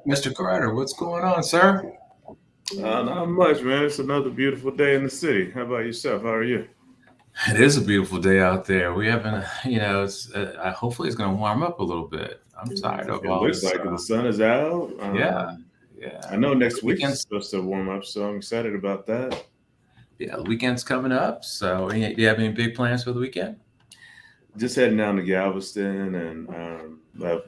Mr. Carter, what's going on, sir? Not much, man. It's another beautiful day in the city. How about yourself? How are you? It is a beautiful day out there. We haven't, hopefully it's going to warm up a little bit. I'm tired of It all looks this. like the sun is out. Yeah, I yeah. know The next week's weekend's, supposed to warm up, so I'm excited about that. yeah, the weekend's coming up. So, do you have any big plans for the weekend? Just heading down to Galveston, and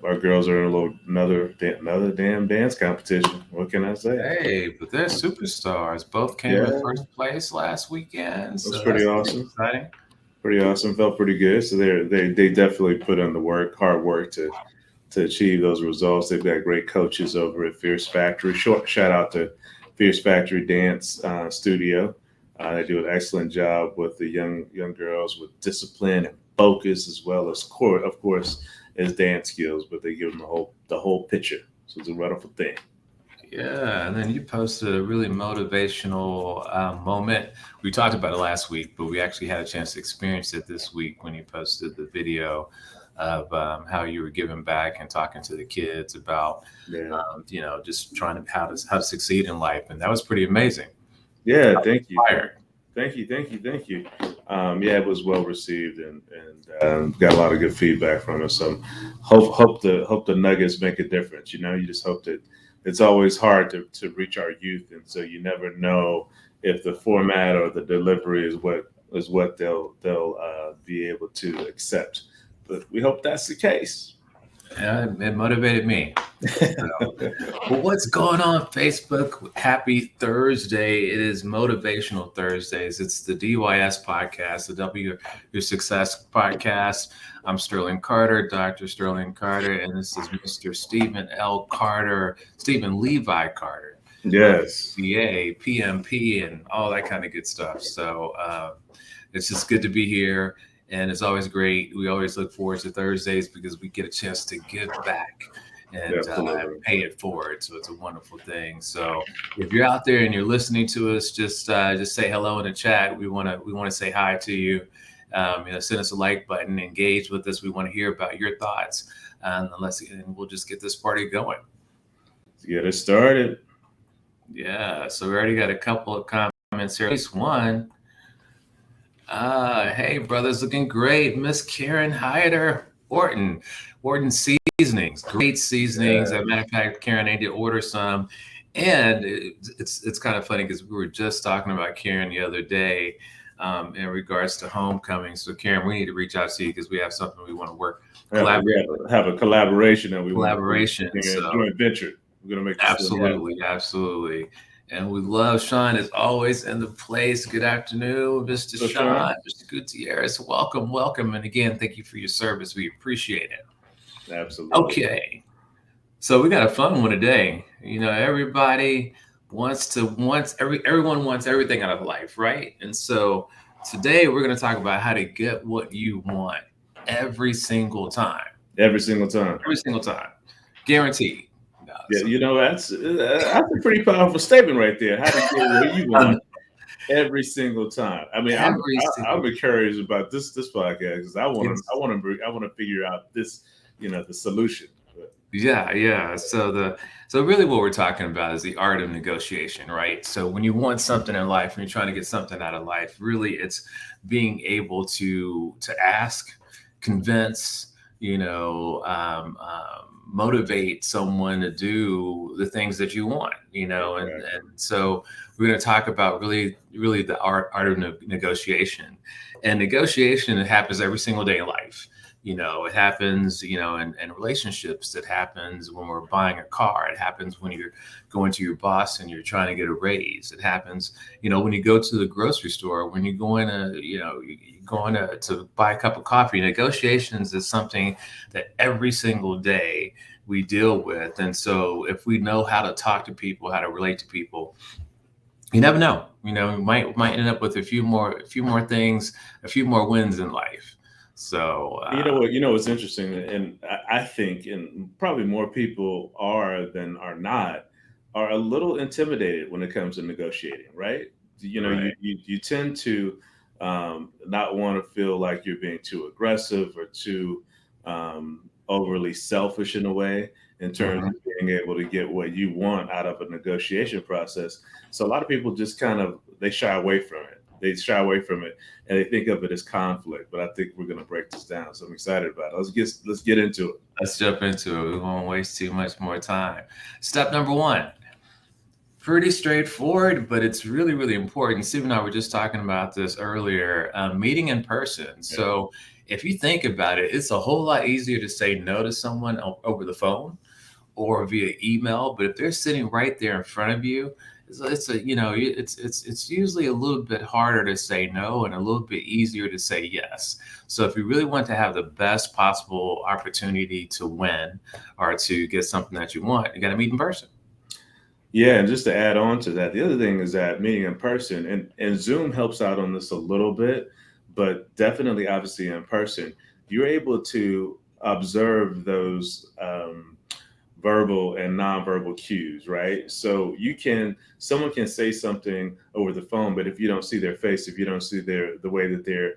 our girls are in a little another damn dance competition. What can I say? Hey, but they're superstars. Both came in Yeah, first place last weekend, it was so pretty that's pretty awesome. exciting. Pretty awesome. Felt pretty good. So they definitely put in the hard work to achieve those results. They've got great coaches over at Fierce Factory. Short shout out to Fierce Factory Dance Studio. They do an excellent job with the young girls with discipline and focus, as well as of course, as dance skills. But they give them the whole picture. So it's a wonderful thing. Yeah, and then you posted a really motivational moment. We talked about it last week, but we actually had a chance to experience it this week when you posted the video of how you were giving back and talking to the kids about, Yeah, just trying to how to succeed in life, and that was pretty amazing. yeah. I was Thank you, inspired. thank you. Yeah, it was well received and got a lot of good feedback from it. So hope the nuggets make a difference. You just hope that it's always hard to reach our youth, and so you never know if the format or the delivery is what they'll be able to accept. But we hope that's the case. Yeah, it motivated me. Well, what's going on, Facebook? Happy Thursday. It is Motivational Thursdays. It's the DYS podcast, the W Your Success podcast. I'm Sterling Carter, Dr. Sterling Carter, and this is Mr. Stephen L. Carter, Stephen Levi Carter, Yes, CA, PMP, and all that kind of good stuff. So it's just good to be here. And it's always great. We always look forward to Thursdays because we get a chance to give back and absolutely. pay it forward. So it's a wonderful thing. So if you're out there and you're listening to us, just say hello in the chat. We want to say hi to you. Send us a like button, engage with us. We want to hear about your thoughts, and we'll just get this party going. Let's get it started. Yeah. So we already got a couple of comments here. At least one. Hey, brothers, looking great. Miss Karen Hyder, Orton Seasonings, great seasonings. As a matter of fact, Karen, I need to order some. And it's kind of funny because we were just talking about Karen the other day in regards to homecoming. So, Karen, we need to reach out to you because we have something we want to work collaborate We have a collaboration that we want to do. collaboration. A So joint venture. We're gonna make this thing happen. absolutely, absolutely. And we love Sean is always in the place. Good afternoon, Mr. So Sean, Sean, Mr. Gutierrez. Welcome, welcome. And again, thank you for your service. We appreciate it. absolutely. Okay. So we got a fun one today. Everybody everyone wants everything out of life, right? And so today we're going to talk about how to get what you want every single time. Every single time. Every single time. Guaranteed. No, Yeah, so that's a pretty powerful statement right there. How to get what you want every single time. I mean, every I'm single curious about this podcast because I want to it's I want to I want to figure out this, the solution. But Yeah, yeah. So really what we're talking about is the art of negotiation, right? So when you want something in life, when you're trying to get something out of life, really it's being able to ask, convince, motivate someone to do the things that you want, and exactly. so we're going to talk about really the art of negotiation. And negotiation, it happens every single day in life. It happens, in relationships. It happens when we're buying a car. It happens when you're going to your boss and you're trying to get a raise. It happens, when you go to the grocery store, when you're going to, you're going to buy a cup of coffee. Negotiations is something that every single day we deal with. And so if we know how to talk to people, how to relate to people, you never know. We might end up with a few more things, a few more wins in life. So You know what? You know what's interesting, and I think, and probably more people are than are not, are a little intimidated when it comes to negotiating, right? right. You tend to not want to feel like you're being too aggressive or too overly selfish in a way, in terms of being able to get what you want out of a negotiation process. So a lot of people just they shy away from it. They shy away from it and they think of it as conflict. But I think we're going to break this down. So I'm excited about it. Let's get into it. Let's jump into it. We won't waste too much more time. Step number one. Pretty straightforward, but it's really, really important. Steve and I were just talking about this earlier, meeting in person. Yeah. So if you think about it, it's a whole lot easier to say no to someone over the phone or via email. But if they're sitting right there in front of you, it's usually a little bit harder to say no and a little bit easier to say yes. So if you really want to have the best possible opportunity to win or to get something that you want, you got to meet in person. Yeah, and just to add on to that, the other thing is that meeting in person and Zoom helps out on this a little bit, but definitely, obviously, in person, you're able to observe those verbal and nonverbal cues, right? So someone can say something over the phone, but if you don't see their face, if you don't see the way that they're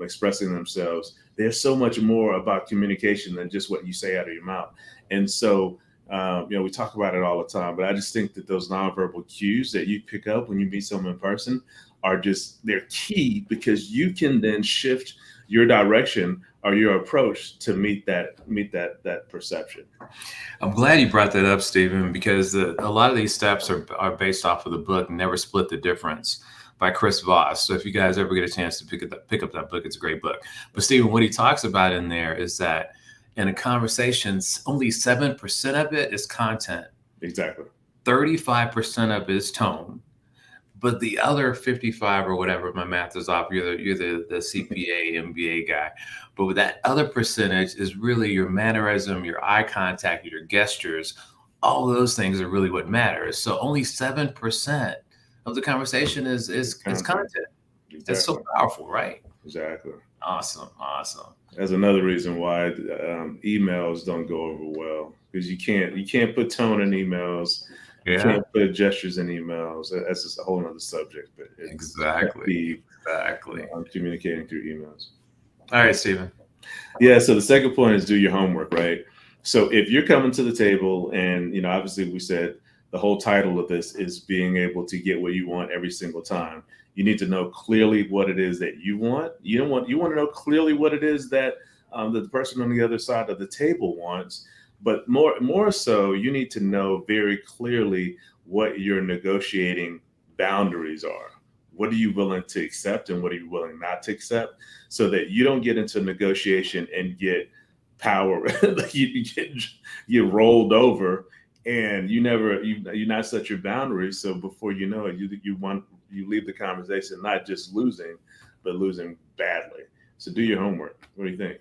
expressing themselves, there's so much more about communication than just what you say out of your mouth. And so we talk about it all the time, but I just think that those nonverbal cues that you pick up when you meet someone in person they're key, because you can then shift your direction or your approach to meet that perception. I'm glad you brought that up, Stephen, because a lot of these steps are based off of the book Never Split the Difference by Chris Voss. So if you guys ever get a chance to pick up that book, it's a great book. But Stephen, what he talks about in there is that in a conversation, only 7% of it is content. Exactly. 35% of it is tone. But the other 55 or whatever, my math is off, you're the CPA, MBA guy. But with that other percentage is really your mannerism, your eye contact, your gestures. All those things are really what matters. So only 7% of the conversation is content. Exactly. That's so powerful, right? Exactly. Awesome. That's another reason why emails don't go over well, because you can't put tone in emails. You can't put gestures in emails. That's just a whole other subject. But exactly. I'm communicating through emails. All right, Stephen. Yeah. So the second point is do your homework, right? So if you're coming to the table, and obviously we said the whole title of this is being able to get what you want every single time. You need to know clearly what it is that you want. You want to know clearly what it is that the person on the other side of the table wants. But more so, you need to know very clearly what your negotiating boundaries are. What are you willing to accept and what are you willing not to accept, so that you don't get into negotiation and get power, you get rolled over, and you not set your boundaries. So before you know it, you leave the conversation not just losing, but losing badly. So do your homework. What do you think?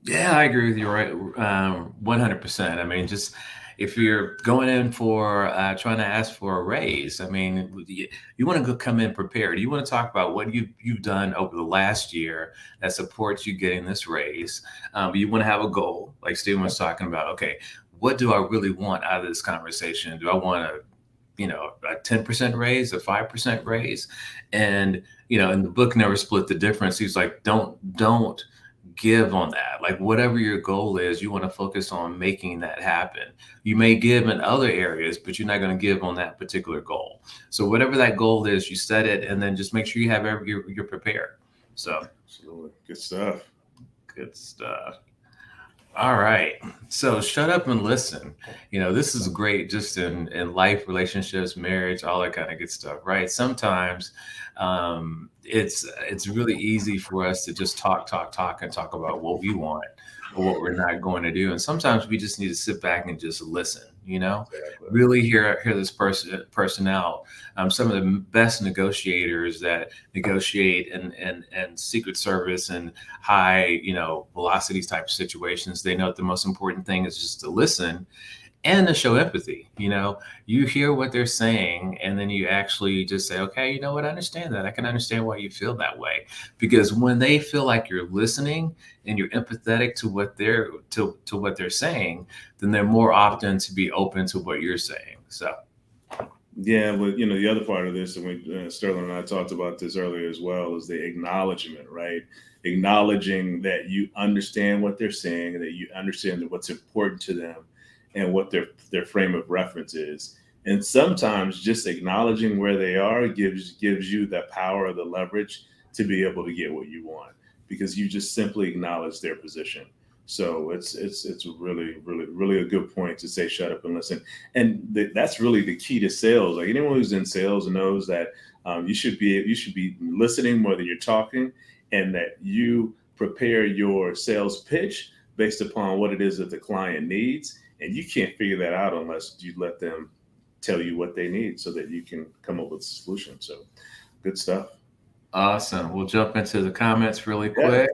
Yeah, I agree with you, right? 100%. I mean, just if you're going in for trying to ask for a raise, I mean, you want to come in prepared. You want to talk about what you've done over the last year that supports you getting this raise. You want to have a goal, like Stephen was talking about. Okay, what do I really want out of this conversation? Do I want a 10% raise, a 5% raise? And, in the book, Never Split the Difference, he's like, don't give on that. Like, whatever your goal is, you want to focus on making that happen. You may give in other areas, but you're not going to give on that particular goal. So whatever that goal is, you set it, and then just make sure you have you're prepared. So absolutely. Good stuff. All right. So shut up and listen. This is great just in life, relationships, marriage, all that kind of good stuff, right? Sometimes it's really easy for us to just talk and talk about what we want or what we're not going to do. And sometimes we just need to sit back and just listen, Exactly. Really hear this person out. Some of the best negotiators that negotiate and Secret Service and high, velocities type of situations, they know that the most important thing is just to listen and to show empathy. You hear what they're saying, and then you actually just say, okay, you know what? I understand that. I can understand why you feel that way. Because when they feel like you're listening and you're empathetic to what they're saying, then they're more often to be open to what you're saying. So. Yeah, but the other part of this, and Sterling and I talked about this earlier as well, is the acknowledgement, right? Acknowledging that you understand what they're saying and that you understand that what's important to them. and what their frame of reference is. And sometimes just acknowledging where they are gives you the power or the leverage to be able to get what you want, because you just simply acknowledge their position. So it's a really a good point to say shut up and listen. And that's really the key to sales. Like anyone who's in sales knows that you should be listening more than you're talking, and that you prepare your sales pitch based upon what it is that the client needs. And you can't figure that out unless you let them tell you what they need so that you can come up with a solution. So good stuff. Awesome. We'll jump into the comments really Yeah. quick.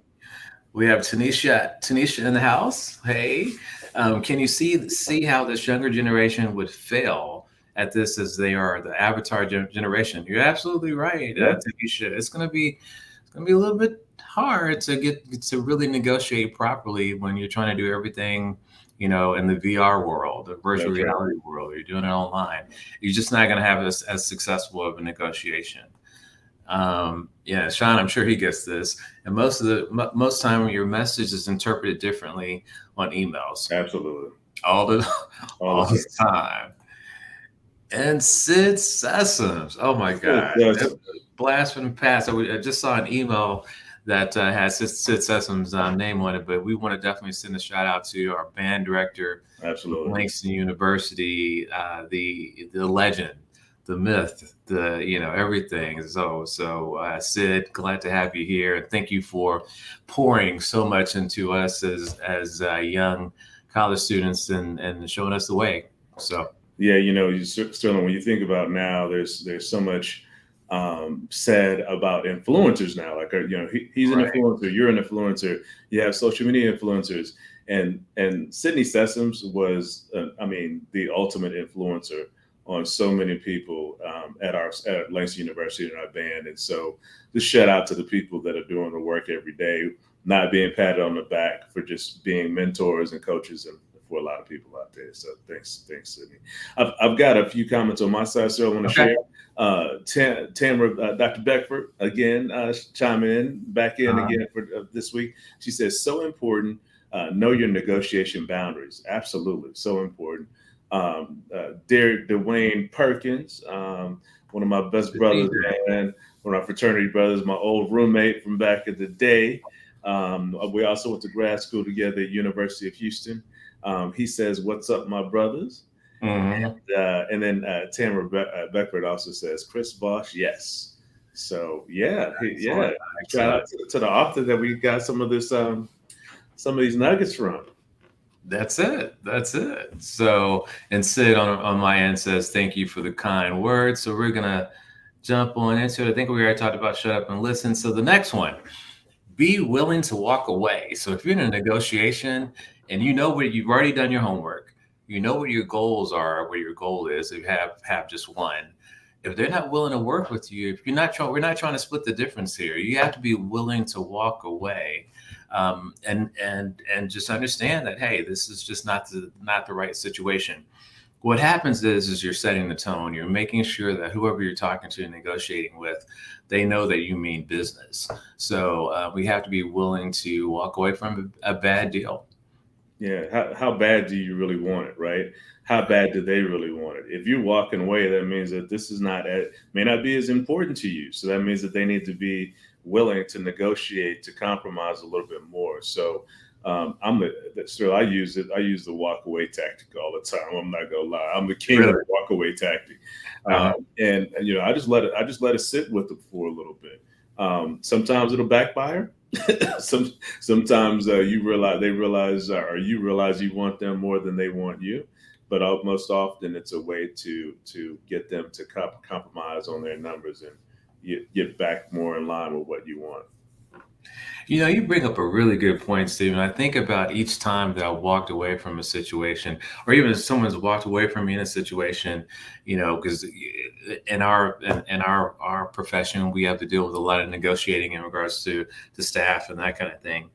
We have Tanisha in the house. Hey, can you see how this younger generation would fail at this as they are the avatar generation? You're absolutely right, Yeah. Tanisha. It's gonna be a little bit hard to get to really negotiate properly when you're trying to do everything, in the VR world, the virtual That's right. reality world. You're doing it online. You're just not gonna have as successful of a negotiation. Yeah, Sean, I'm sure he gets this. And most time, your message is interpreted differently on emails Absolutely. all the All all the the time. And Sid Sessoms, oh my time. God, Yes. blast from the past. I just saw an email that had Sid Sessom's name on it, but we want to definitely send a shout out to our band director with Absolutely. Langston University, the legend, the myth, the everything. So Sid, glad to have you here, and thank you for pouring so much into us as young college students and showing us the way. So Yeah, Sterling, when you think about now, there's so much said about influencers now. Like, he's an right, influencer, you're an influencer, you have social media influencers, and Sydney Sessoms was, I mean, the ultimate influencer on so many people at Langston University in our band. And so, just shout out to the people that are doing the work every day, not being patted on the back for just being mentors and coaches and for a lot of people out there. So thanks, Sydney. I've got a few comments on my side, so I want to okay. share. Tamara, Dr. Beckford, again, chiming in, back in Uh, again for this week. She says, so important. Know your negotiation boundaries. Absolutely, so important. Dear Dwayne Perkins, one of my best the DJ. brothers, man, one of my fraternity brothers, my old roommate from back in the day. We also went to grad school together at University of Houston. He says, "What's up, my brothers?" Mhm. And then Tamara Beckford also says, "Chris Bosch, yes." So yeah, yeah. Excellent, Shout excellent. out to the author that we got some of these nuggets from. That's it. That's it. So, and Sid on my end says, thank you for the kind words. So we're gonna jump on into it. I think we already talked about shut up and listen. So the next one, be willing to walk away. So if you're in a negotiation and you know where you've already done your homework, you know what your goals are, where your goal is. If you have just one, if they're not willing to work with you, if you're not trying, we're not trying to split the difference here. You have to be willing to walk away, and just understand that hey, this is just not the right situation. What happens is you're setting the tone. You're making sure that whoever you're talking to and negotiating with, they know that you mean business. So we have to be willing to walk away from a bad deal. Yeah, how bad do you really want it, right? How bad do they really want it? If you're walking away, that means that this is not may not be as important to you. So that means that they need to be willing to negotiate, to compromise a little bit more. So still I use it. I use the walk away tactic all the time. I'm not gonna lie. I'm the king of Really? the walk away tactic. Uh-huh. And I just let it sit with it for a little bit. Sometimes it'll backfire. Sometimes you realize you want them more than they want you, but most often it's a way to get them to compromise on their numbers and get back more in line with what you want. You bring up a really good point, Stephen. I think about each time that I walked away from a situation, or even if someone's walked away from me in a situation, because in our profession, we have to deal with a lot of negotiating in regards to staff and that kind of thing.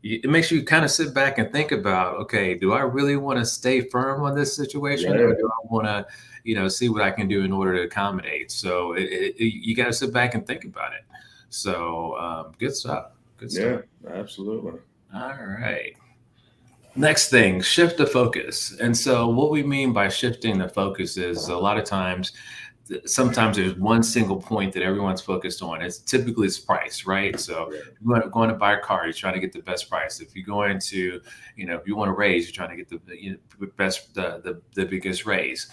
It makes you kind of sit back and think about, okay, do I really want to stay firm on this situation, or Yeah, do I want to, see what I can do in order to accommodate? So you got to sit back and think about it. So good stuff. Good stuff. yeah, absolutely. All right. Next thing, shift the focus. And so what we mean by shifting the focus is a lot of times, sometimes there's one single point that everyone's focused on. It's typically it's price, right? So Right. if you're going to buy a car, you're trying to get the best price. If you're going to, if you want to raise, you're trying to get the biggest raise.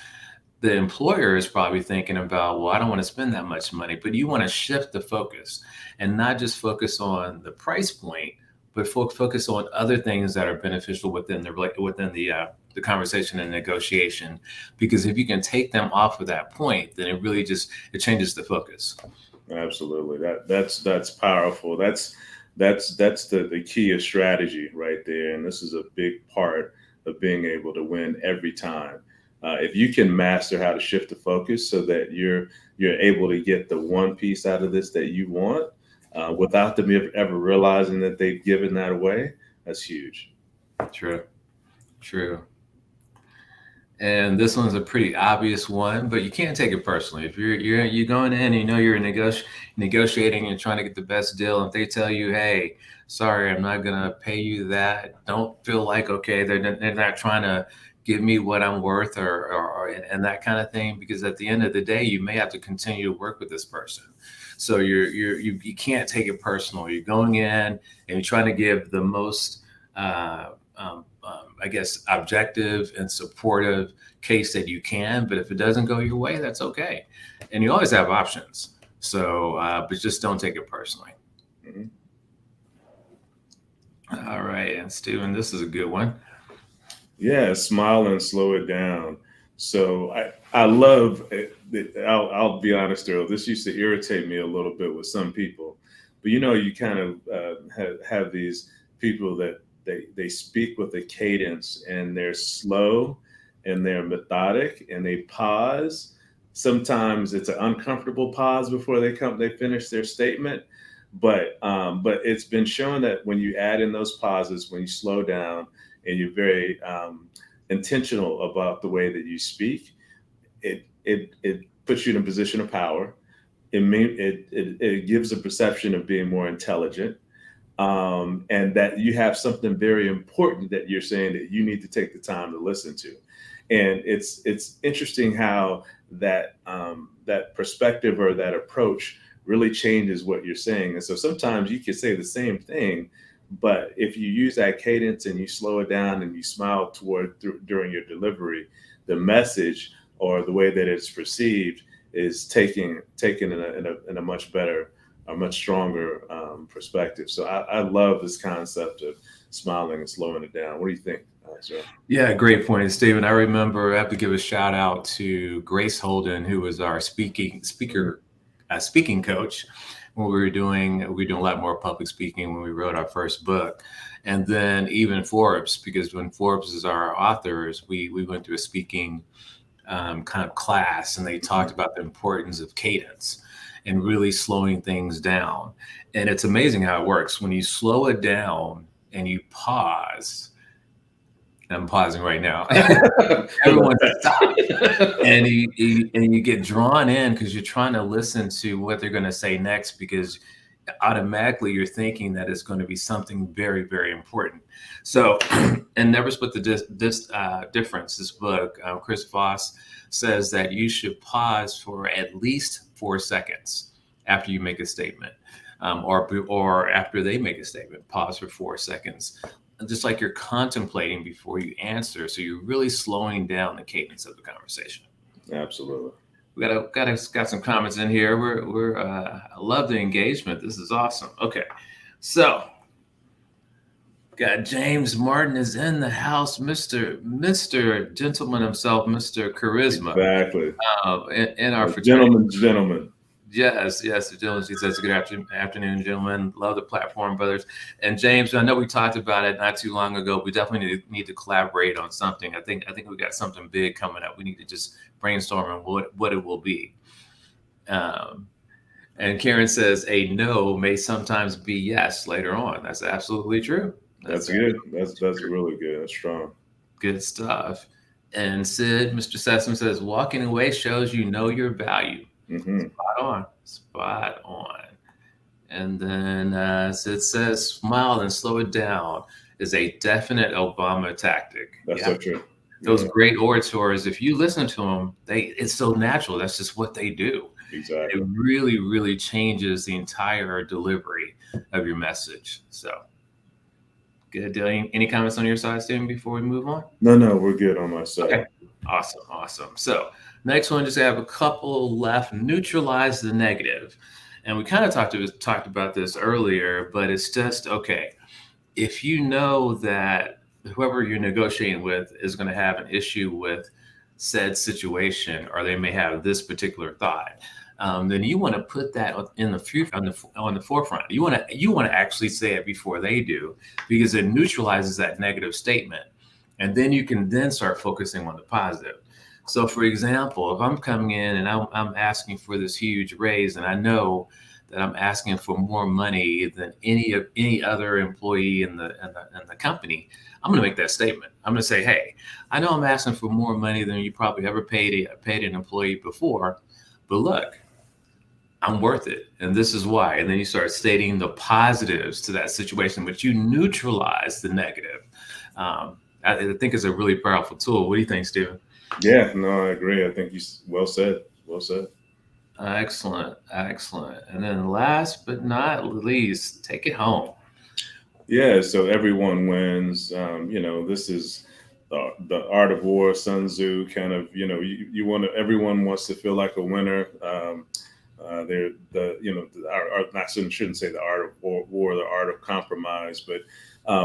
The employer is probably thinking about, well, I don't want to spend that much money, but you want to shift the focus and not just focus on the price point, but focus on other things that are beneficial within the conversation and negotiation. Because if you can take them off of that point, then it changes the focus. Absolutely. That's powerful. That's the key of strategy right there. And this is a big part of being able to win every time. If you can master how to shift the focus so that you're able to get the one piece out of this that you want, without them ever realizing that they've given that away, that's huge. True. True. And this one's a pretty obvious one, but you can't take it personally. If you're going in, and you're negotiating and trying to get the best deal, and if they tell you, "Hey, sorry, I'm not gonna pay you that," don't feel like okay, they're not trying to give me what I'm worth and that kind of thing. Because at the end of the day, you may have to continue to work with this person. So you can't take it personal. You're going in and you're trying to give the most. I guess, objective and supportive case that you can. But if it doesn't go your way, that's okay. And you always have options. So, but just don't take it personally. Mhm. All right. And Stephen, this is a good one. Yeah, smile and slow it down. So I love it. I'll be honest, Earl. This used to irritate me a little bit with some people, but you kind of have these people that they speak with a cadence and they're slow and they're methodic and they pause. Sometimes it's an uncomfortable pause before they finish their statement, but it's been shown that when you add in those pauses, when you slow down and you're very intentional about the way that you speak, it puts you in a position of power. It gives a perception of being more intelligent, and that you have something very important that you're saying that you need to take the time to listen to. And it's interesting how that perspective or that approach really changes what you're saying. And so sometimes you can say the same thing, but if you use that cadence and you slow it down and you smile during your delivery, the message or the way that it's perceived is taken in a much better, a much stronger perspective. So I love this concept of smiling and slowing it down. What do you think, sir? Yeah, great point, Stephen. I remember I have to give a shout out to Grace Holden, who was our speaking coach when we were doing a lot more public speaking when we wrote our first book. And then even Forbes, because when Forbes is our authors, we went through a speaking kind of class, and they talked about the importance of cadence and really slowing things down. And it's amazing how it works when you slow it down and you pause. I'm pausing right now. Everyone stop, and you get drawn in because you're trying to listen to what they're going to say next, because automatically you're thinking that it's going to be something very, very important. So, and Never Split the Difference, this book, Chris Voss says that you should pause for at least 4 seconds after you make a statement, or after they make a statement. Pause for 4 seconds, just like you're contemplating before you answer. So you're really slowing down the cadence of the conversation. Absolutely. We got some comments in here. I love the engagement. This is awesome. Okay, so got James Martin is in the house, Mr. Gentleman himself, Mr. Charisma, Exactly. in our fraternity. Gentlemen. Yes, the gentleman. He says, "Good afternoon, gentlemen. Love the platform, brothers." And James, I know we talked about it not too long ago. We definitely need to collaborate on something. I think we got something big coming up. We need to just brainstorm on what it will be. And Karen says, "A no may sometimes be yes later on." That's absolutely true. That's good. That's really good. That's strong. Good stuff. And Mr. Sessom says, "Walking away shows you know your value." Mm-hmm. Spot on. And then Sid says, "Smile and slow it down." is a definite Obama tactic. That's Yeah. so true. Those Yeah, great orators, if you listen to them, it's so natural. That's just what they do. It exactly. really, really changes the entire delivery of your message. So good. Any comments on your side, Stephen, before we move on? No, no, we're good on my side. Okay. Awesome. Awesome. So next one, just have a couple left. Neutralize the negative. And we kind of talked about this earlier, but it's just okay. If you know that whoever you're negotiating with is going to have an issue with said situation, or they may have this particular thought, then you want to put that in the future on the forefront. You want to actually say it before they do, because it neutralizes that negative statement, and then you can then start focusing on the positive. So, for example, if I'm coming in and I'm asking for this huge raise, and I know that I'm asking for more money than any other employee in the company, I'm going to make that statement. I'm going to say, "Hey, I know I'm asking for more money than you probably ever paid an employee before, but look, I'm worth it, and this is why." And then you start stating the positives to that situation, which you neutralize the negative. I think it's a really powerful tool. What do you think, Stephen? Yeah, no, I agree. I think you well said. Well said. Excellent, excellent. And then last but not least, take it home. Yeah, so everyone wins. This is the art of war, Sun Tzu. Kind of, you want to. Everyone wants to feel like a winner. They're the not shouldn't say the art of war, the art of compromise, but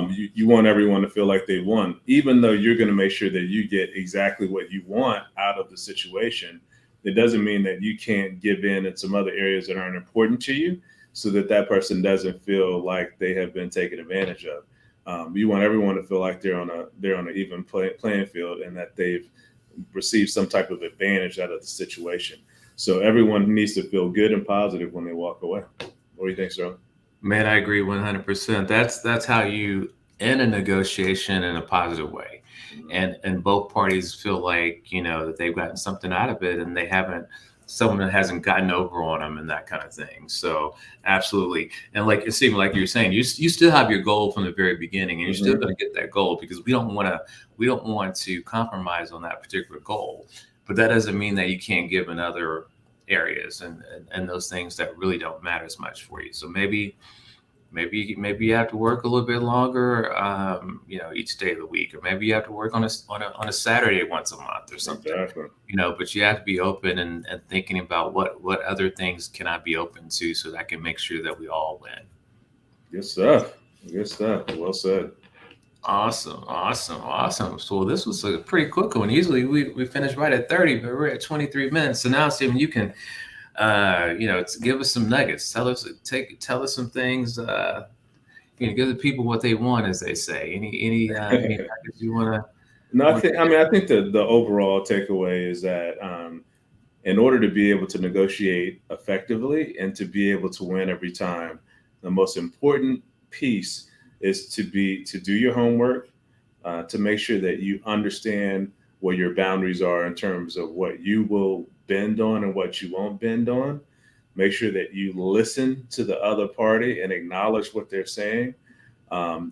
you want everyone to feel like they won, even though you're going to make sure that you get exactly what you want out of the situation. It doesn't mean that you can't give in some other areas that aren't important to you, so that that person doesn't feel like they have been taken advantage of. You want everyone to feel like they're on an even playing field, and that they've received some type of advantage out of the situation. So everyone needs to feel good and positive when they walk away. What do you think, sir? Man, I agree 100%. That's how you end a negotiation in a positive way, and both parties feel like that they've gotten something out of it, and they haven't someone hasn't gotten over on them and that kind of thing. So absolutely, and like Stephen, like you're saying, you still have your goal from the very beginning, and you're still Mm-hmm. going to get that goal, because we don't want to compromise on that particular goal. But that doesn't mean that you can't give in other areas and those things that really don't matter as much for you. So maybe you have to work a little bit longer, each day of the week, or maybe you have to work on a Saturday once a month or something, Exactly. But you have to be open and thinking about what other things can I be open to, so that I can make sure that we all win. Good stuff. Good stuff. Well said. Awesome, awesome, awesome. So this was a pretty quick one. Usually we finish right at 30, but we're at 23 minutes. So now, Stephen, you can give us some nuggets. Tell us some things. Give the people what they want, as they say. Any nuggets you No, I want think. to I share? mean, I think the overall takeaway is that in order to be able to negotiate effectively and to be able to win every time, the most important piece is to do your homework, to make sure that you understand what your boundaries are in terms of what you will bend on and what you won't bend on. Make sure that you listen to the other party and acknowledge what they're saying.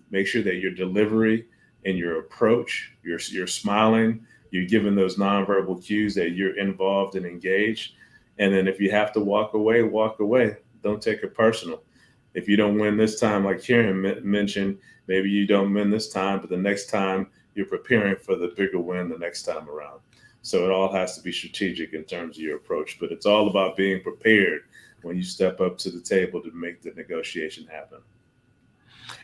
Make sure that your delivery and your approach, you're smiling, you're giving those nonverbal cues that you're involved and engaged. And then if you have to walk away, walk away. Don't take it personal. If you don't win this time, like Kieran mentioned, maybe you don't win this time, but the next time you're preparing for the bigger win the next time around. So it all has to be strategic in terms of your approach, but it's all about being prepared when you step up to the table to make the negotiation happen.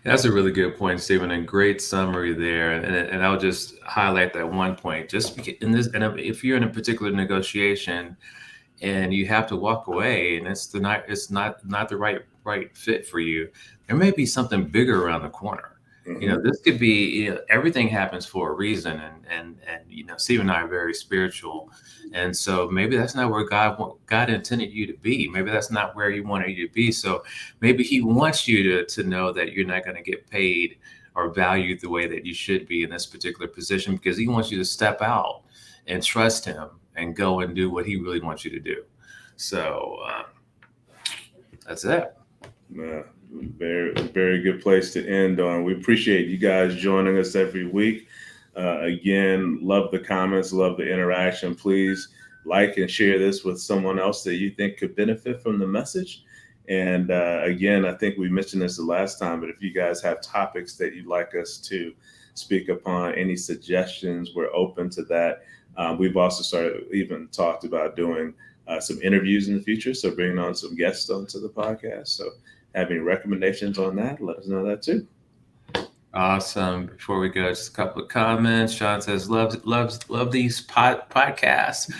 That's a really good point, Stephen, and great summary there. And I'll just highlight that one point. Just in this, and if you're in a particular negotiation and you have to walk away, and it's not the right fit for you, there may be something bigger around the corner. Hmm. This could be, everything happens for a reason, and Steve and I are very spiritual, and so maybe that's not where God intended you to be. Maybe that's not where He wanted you to be. So maybe He wants you to know that you're not going to get paid or valued the way that you should be in this particular position, because He wants you to step out and trust Him and go and do what He really wants you to do. So that's it. Yeah, Very, very good place to end on. We appreciate you guys joining us every week. Again, love the comments, love the interaction. Please like and share this with someone else that you think could benefit from the message. And again, I think we mentioned this the last time, but if you guys have topics that you'd like us to speak upon, any suggestions, we're open to that. We've also talked about doing some interviews in the future. So bringing on some guests onto the podcast. So have any recommendations on that? Let us know that too. Awesome. Before we go, just a couple of comments. Sean says, love these podcasts.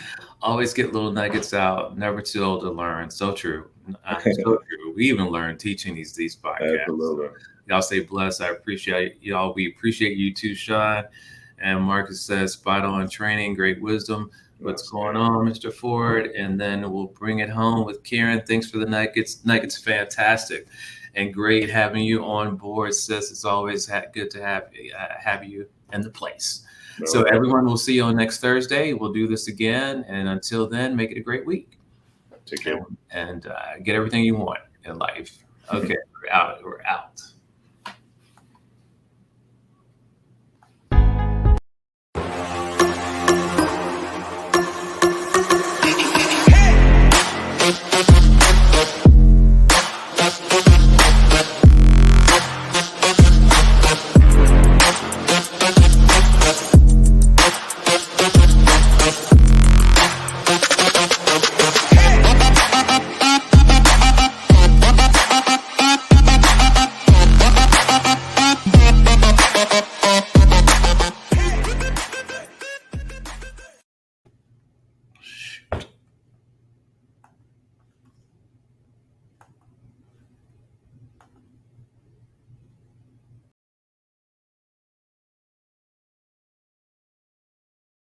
Always get little nuggets out. Never too old to learn. So true. So true. We even learn teaching these podcasts. Absolutely. Y'all stay blessed. I appreciate y'all. We appreciate you too, Sean. And Marcus says, spot on training, great wisdom. What's going on, Mr. Ford? And then we'll bring it home with Karen. Thanks for the nuggets. Nuggets, fantastic. And great having you on board, sis. It's always good to have you in the place. So everyone, we'll see you on next Thursday. We'll do this again. And until then, make it a great week. Take care. And get everything you want in life. Okay, we're out.